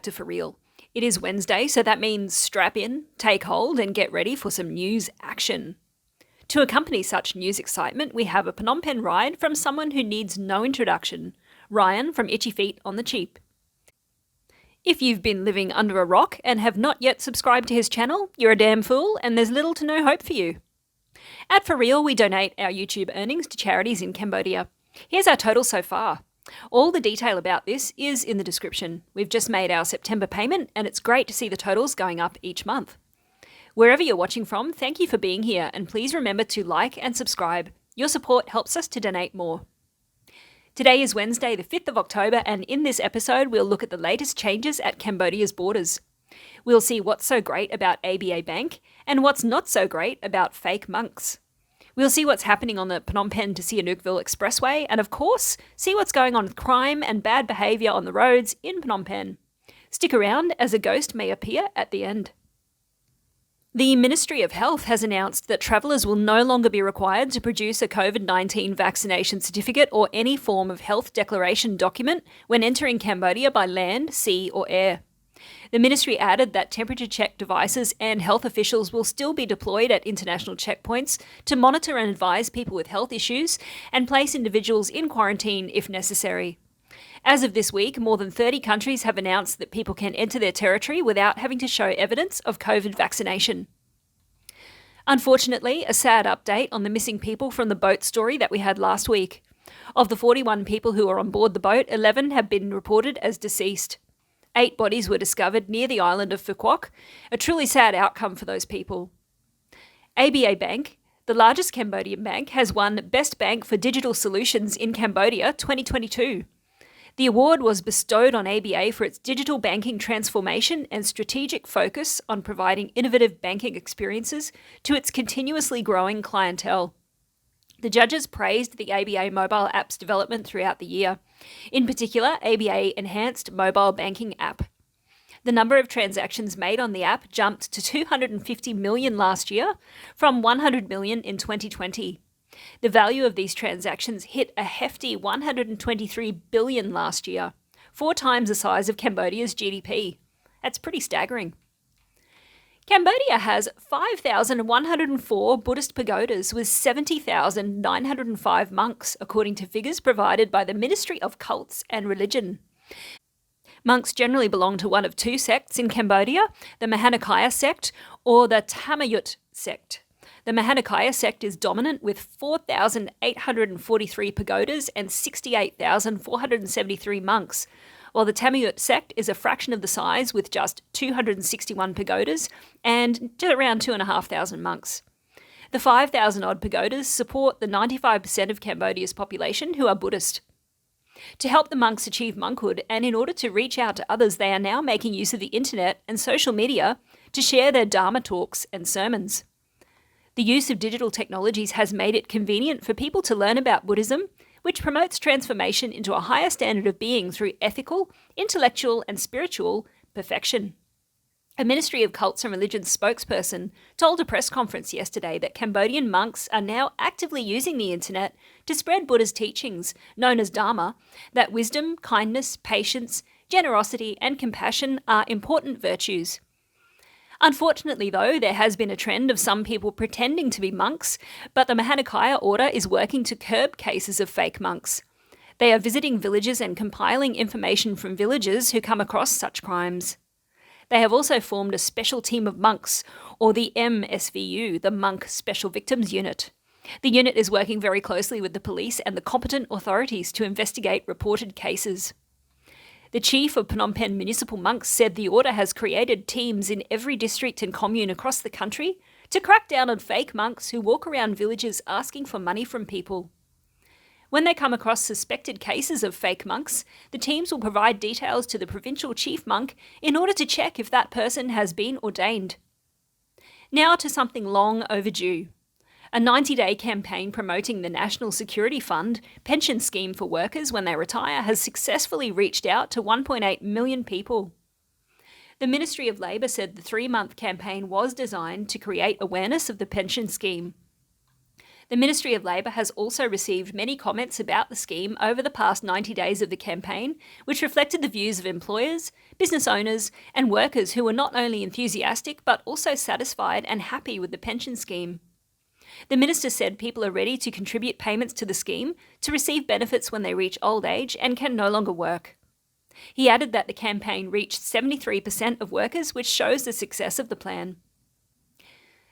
back to For Real. It is Wednesday, so that means strap in, take hold, and get ready for some news action. To accompany such news excitement, we have a Phnom Penh ride from someone who needs no introduction, Ryan from Itchy Feet on the Cheap. If you've been living under a rock and have not yet subscribed to his channel, you're a damn fool and there's little to no hope for you. At For Real, we donate our YouTube earnings to charities in Cambodia. Here's our total so far. All the detail about this is in the description. We've just made our September payment and it's great to see the totals going up each month. Wherever you're watching from, thank you for being here and please remember to like and subscribe. Your support helps us to donate more. Today is Wednesday, the 5th of October, and in this episode we'll look at the latest changes at Cambodia's borders. We'll see what's so great about ABA Bank and what's not so great about fake monks. We'll see what's happening on the Phnom Penh-Sihanoukville Expressway and, of course, see what's going on with crime and bad behaviour on the roads in Phnom Penh. Stick around as a ghost may appear at the end. The Ministry of Health has announced that travellers will no longer be required to produce a COVID-19 vaccination certificate or any form of health declaration document when entering Cambodia by land, sea or air. The ministry added that temperature check devices and health officials will still be deployed at international checkpoints to monitor and advise people with health issues and place individuals in quarantine if necessary. As of this week, more than 30 countries have announced that people can enter their territory without having to show evidence of COVID vaccination. Unfortunately, a sad update on the missing people from the boat story that we had last week. Of the 41 people who are on board the boat, 11 have been reported as deceased. 8 bodies were discovered near the island of Phu Quoc, a truly sad outcome for those people. ABA Bank, the largest Cambodian bank, has won Best Bank for Digital Solutions in Cambodia 2022. The award was bestowed on ABA for its digital banking transformation and strategic focus on providing innovative banking experiences to its continuously growing clientele. The judges praised the ABA mobile app's development throughout the year. In particular, ABA enhanced mobile banking app. The number of transactions made on the app jumped to 250 million last year from 100 million in 2020. The value of these transactions hit a hefty 123 billion last year, 4 times the size of Cambodia's GDP. That's pretty staggering. Cambodia has 5,104 Buddhist pagodas with 70,905 monks, according to figures provided by the Ministry of Cults and Religion. Monks generally belong to one of 2 sects in Cambodia, the Mahanakaya sect or the Tamayut sect. The Mahanakaya sect is dominant with 4,843 pagodas and 68,473 monks, while the Tamayut sect is a fraction of the size with just 261 pagodas and around 2,500 monks. The 5,000-odd pagodas support the 95% of Cambodia's population who are Buddhist. To help the monks achieve monkhood and in order to reach out to others, they are now making use of the internet and social media to share their Dharma talks and sermons. The use of digital technologies has made it convenient for people to learn about Buddhism, which promotes transformation into a higher standard of being through ethical, intellectual and spiritual perfection. A Ministry of Cults and Religions spokesperson told a press conference yesterday that Cambodian monks are now actively using the internet to spread Buddha's teachings, known as Dharma, that wisdom, kindness, patience, generosity and compassion are important virtues. Unfortunately, though, there has been a trend of some people pretending to be monks, but the Mahanakaya order is working to curb cases of fake monks. They are visiting villages and compiling information from villagers who come across such crimes. They have also formed a special team of monks, or the MSVU, the Monk Special Victims Unit. The unit is working very closely with the police and the competent authorities to investigate reported cases. The chief of Phnom Penh Municipal Monks said the order has created teams in every district and commune across the country to crack down on fake monks who walk around villages asking for money from people. When they come across suspected cases of fake monks, the teams will provide details to the provincial chief monk in order to check if that person has been ordained. Now to something long overdue. A 90-day campaign promoting the National Security Fund pension scheme for workers when they retire has successfully reached out to 1.8 million people. The Ministry of Labour said the 3-month campaign was designed to create awareness of the pension scheme. The Ministry of Labor has also received many comments about the scheme over the past 90 days of the campaign, which reflected the views of employers, business owners, and workers who were not only enthusiastic but also satisfied and happy with the pension scheme. The minister said people are ready to contribute payments to the scheme to receive benefits when they reach old age and can no longer work. He added that the campaign reached 73% of workers, which shows the success of the plan.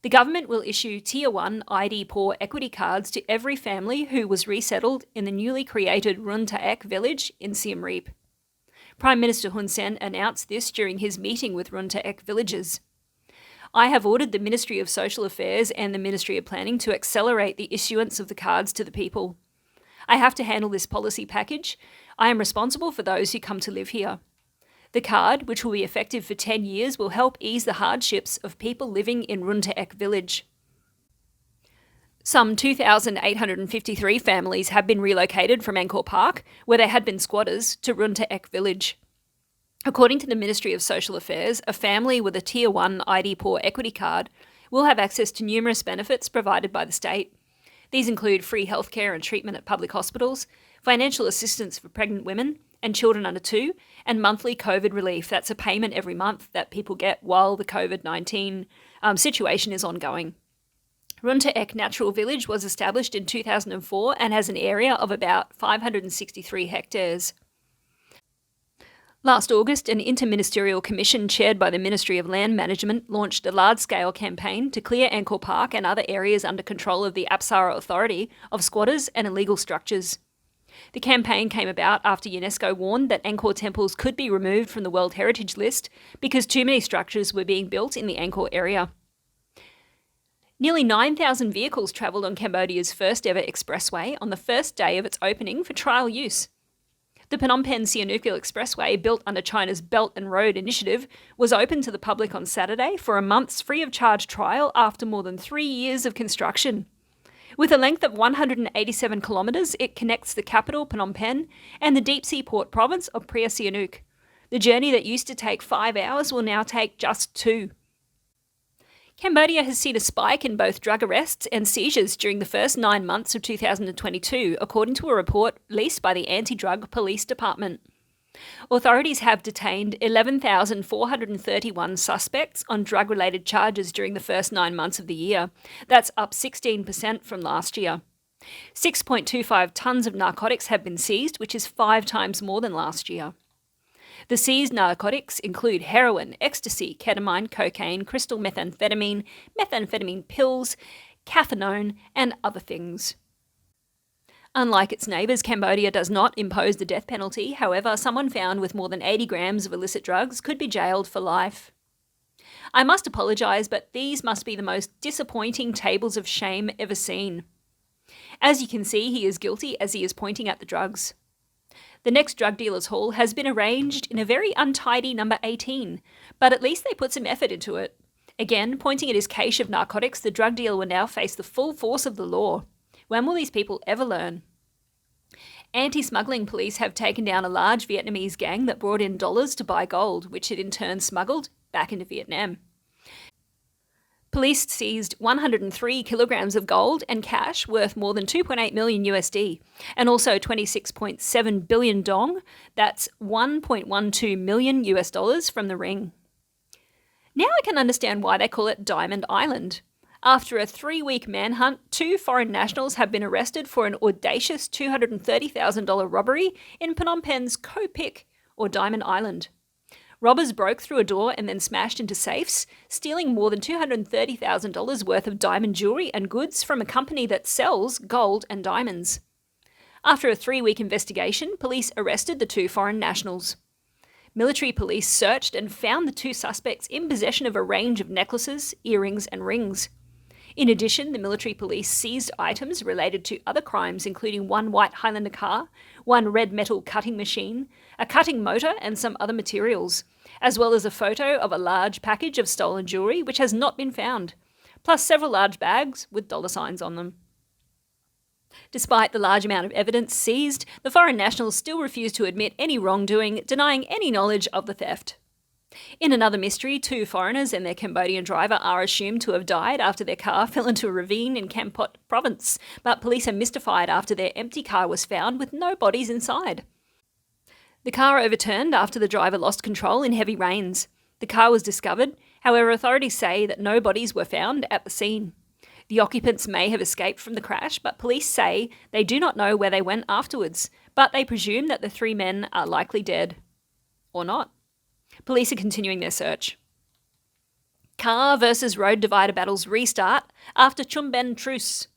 The government will issue Tier 1 ID Poor equity cards to every family who was resettled in the newly created Runtaek village in Siem Reap. Prime Minister Hun Sen announced this during his meeting with Runtaek villagers. I have ordered the Ministry of Social Affairs and the Ministry of Planning to accelerate the issuance of the cards to the people. I have to handle this policy package. I am responsible for those who come to live here. The card, which will be effective for 10 years, will help ease the hardships of people living in Runtaek village. Some 2,853 families have been relocated from Angkor Park, where they had been squatters, to Runtaek village. According to the Ministry of Social Affairs, a family with a Tier 1 ID Poor equity card will have access to numerous benefits provided by the state. These include free healthcare and treatment at public hospitals, financial assistance for pregnant women and children under 2, and monthly COVID relief. That's a payment every month that people get while the COVID-19 situation is ongoing. Runtaek Natural Village was established in 2004 and has an area of about 563 hectares. Last August, an interministerial commission chaired by the Ministry of Land Management launched a large-scale campaign to clear Angkor Park and other areas under control of the Apsara Authority of squatters and illegal structures. The campaign came about after UNESCO warned that Angkor temples could be removed from the World Heritage List because too many structures were being built in the Angkor area. Nearly 9,000 vehicles travelled on Cambodia's first ever expressway on the first day of its opening for trial use. The Phnom Penh-Sihanoukville Expressway, built under China's Belt and Road Initiative, was open to the public on Saturday for a month's free-of-charge trial after more than 3 years of construction. With a length of 187 kilometres, it connects the capital, Phnom Penh, and the deep-sea port province of Pria Sihanouk. The journey that used to take 5 hours will now take just 2. Cambodia has seen a spike in both drug arrests and seizures during the first 9 months of 2022, according to a report released by the Anti-Drug Police Department. Authorities have detained 11,431 suspects on drug-related charges during the first 9 months of the year. That's up 16% from last year. 6.25 tonnes of narcotics have been seized, which is 5 times more than last year. The seized narcotics include heroin, ecstasy, ketamine, cocaine, crystal methamphetamine, methamphetamine pills, cathinone, and other things. Unlike its neighbours, Cambodia does not impose the death penalty. However, someone found with more than 80 grams of illicit drugs could be jailed for life. I must apologise, but these must be the most disappointing tables of shame ever seen. As you can see, he is guilty as he is pointing at the drugs. The next drug dealer's haul has been arranged in a very untidy number 18, but at least they put some effort into it. Again, pointing at his cache of narcotics, the drug dealer will now face the full force of the law. When will these people ever learn? Anti-smuggling police have taken down a large Vietnamese gang that brought in dollars to buy gold, which it in turn smuggled back into Vietnam. Police seized 103 kilograms of gold and cash worth more than 2.8 million USD, and also 26.7 billion dong, that's 1.12 million US dollars from the ring. Now I can understand why they call it Diamond Island. After a 3-week manhunt, 2 foreign nationals have been arrested for an audacious $230,000 robbery in Phnom Penh's Koh Pik, or Diamond Island. Robbers broke through a door and then smashed into safes, stealing more than $230,000 worth of diamond jewellery and goods from a company that sells gold and diamonds. After a 3-week investigation, police arrested the 2 foreign nationals. Military police searched and found the 2 suspects in possession of a range of necklaces, earrings and rings. In addition, the military police seized items related to other crimes, including 1 white Highlander car, 1 red metal cutting machine, a cutting motor and some other materials, as well as a photo of a large package of stolen jewellery which has not been found, plus several large bags with dollar signs on them. Despite the large amount of evidence seized, the foreign nationals still refuse to admit any wrongdoing, denying any knowledge of the theft. In another mystery, 2 foreigners and their Cambodian driver are assumed to have died after their car fell into a ravine in Kampot province, but police are mystified after their empty car was found with no bodies inside. The car overturned after the driver lost control in heavy rains. The car was discovered, however authorities say that no bodies were found at the scene. The occupants may have escaped from the crash, but police say they do not know where they went afterwards, but they presume that the 3 men are likely dead. Or not. Police are continuing their search. Car versus road divider battles restart after Chumben truce.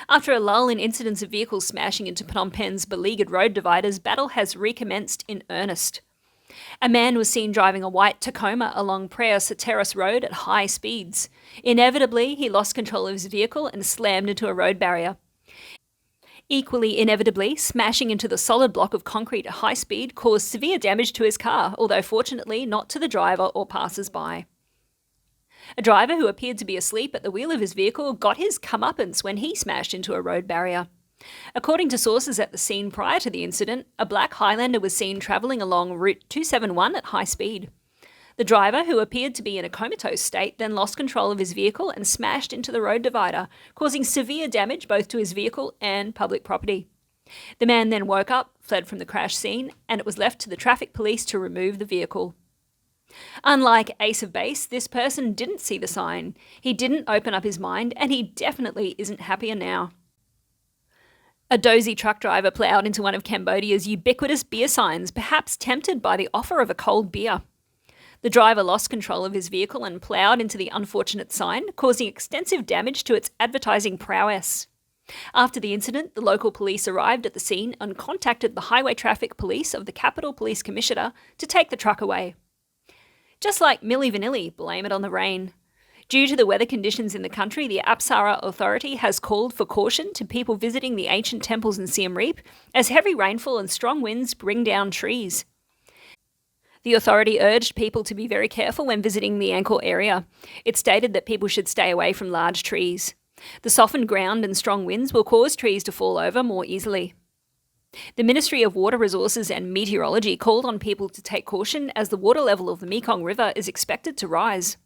After a lull in incidents of vehicles smashing into Phnom Penh's beleaguered road dividers, battle has recommenced in earnest. A man was seen driving a white Tacoma along Prayas Terrace Road at high speeds. Inevitably, he lost control of his vehicle and slammed into a road barrier. Equally inevitably, smashing into the solid block of concrete at high speed caused severe damage to his car, although fortunately not to the driver or passers-by. A driver who appeared to be asleep at the wheel of his vehicle got his comeuppance when he smashed into a road barrier. According to sources at the scene prior to the incident, a black Highlander was seen travelling along Route 271 at high speed. The driver, who appeared to be in a comatose state, then lost control of his vehicle and smashed into the road divider, causing severe damage both to his vehicle and public property. The man then woke up, fled from the crash scene, and it was left to the traffic police to remove the vehicle. Unlike Ace of Base, this person didn't see the sign. He didn't open up his mind, and he definitely isn't happier now. A dozy truck driver ploughed into one of Cambodia's ubiquitous beer signs, perhaps tempted by the offer of a cold beer. The driver lost control of his vehicle and ploughed into the unfortunate sign, causing extensive damage to its advertising prowess. After the incident, the local police arrived at the scene and contacted the Highway Traffic Police of the Capital Police Commissioner to take the truck away. Just like Milli Vanilli, blame it on the rain. Due to the weather conditions in the country, the Apsara Authority has called for caution to people visiting the ancient temples in Siem Reap, as heavy rainfall and strong winds bring down trees. The authority urged people to be very careful when visiting the Angkor area. It stated that people should stay away from large trees. The softened ground and strong winds will cause trees to fall over more easily. The Ministry of Water Resources and Meteorology called on people to take caution as the water level of the Mekong River is expected to rise.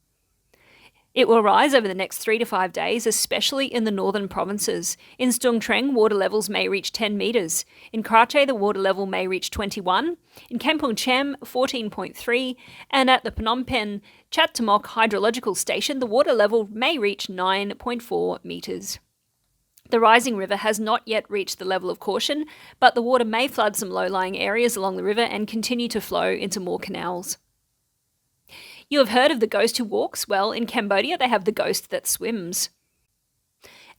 It will rise over the next 3 to 5 days, especially in the northern provinces. In Stung Treng, water levels may reach 10 metres. In Krache, the water level may reach 21. In Kampong Cham, 14.3. And at the Phnom Penh Chattamok Hydrological Station, the water level may reach 9.4 metres. The rising river has not yet reached the level of caution, but the water may flood some low-lying areas along the river and continue to flow into more canals. You have heard of the ghost who walks? Well, in Cambodia they have the ghost that swims.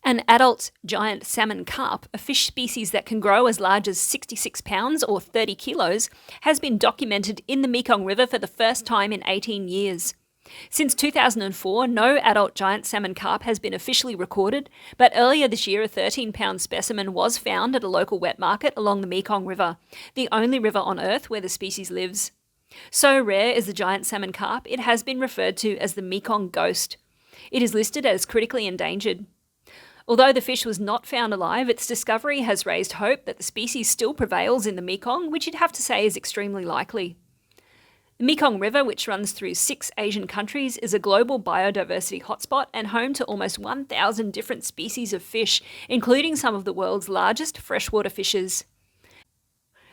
An adult giant salmon carp, a fish species that can grow as large as 66 pounds or 30 kilos, has been documented in the Mekong River for the first time in 18 years. Since 2004, no adult giant salmon carp has been officially recorded, but earlier this year a 13-pound specimen was found at a local wet market along the Mekong River, the only river on Earth where the species lives. So rare is the giant salmon carp, it has been referred to as the Mekong ghost. It is listed as critically endangered. Although the fish was not found alive, its discovery has raised hope that the species still prevails in the Mekong, which you'd have to say is extremely likely. The Mekong River, which runs through 6 Asian countries, is a global biodiversity hotspot and home to almost 1,000 different species of fish, including some of the world's largest freshwater fishes.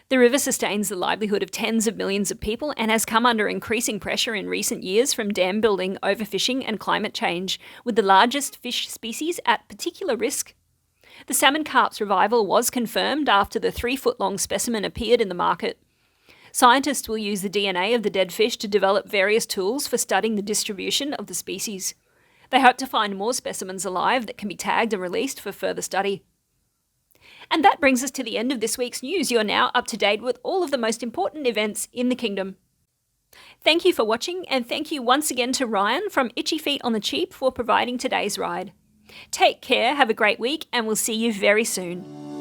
The river sustains the livelihood of tens of millions of people and has come under increasing pressure in recent years from dam building, overfishing and climate change, with the largest fish species at particular risk. The salmon carp's revival was confirmed after the 3-foot-long specimen appeared in the market. Scientists will use the DNA of the dead fish to develop various tools for studying the distribution of the species. They hope to find more specimens alive that can be tagged and released for further study. And that brings us to the end of this week's news. You are now up to date with all of the most important events in the kingdom. Thank you for watching, and thank you once again to Ryan from Itchy Feet on the Cheap for providing today's ride. Take care, have a great week, and we'll see you very soon.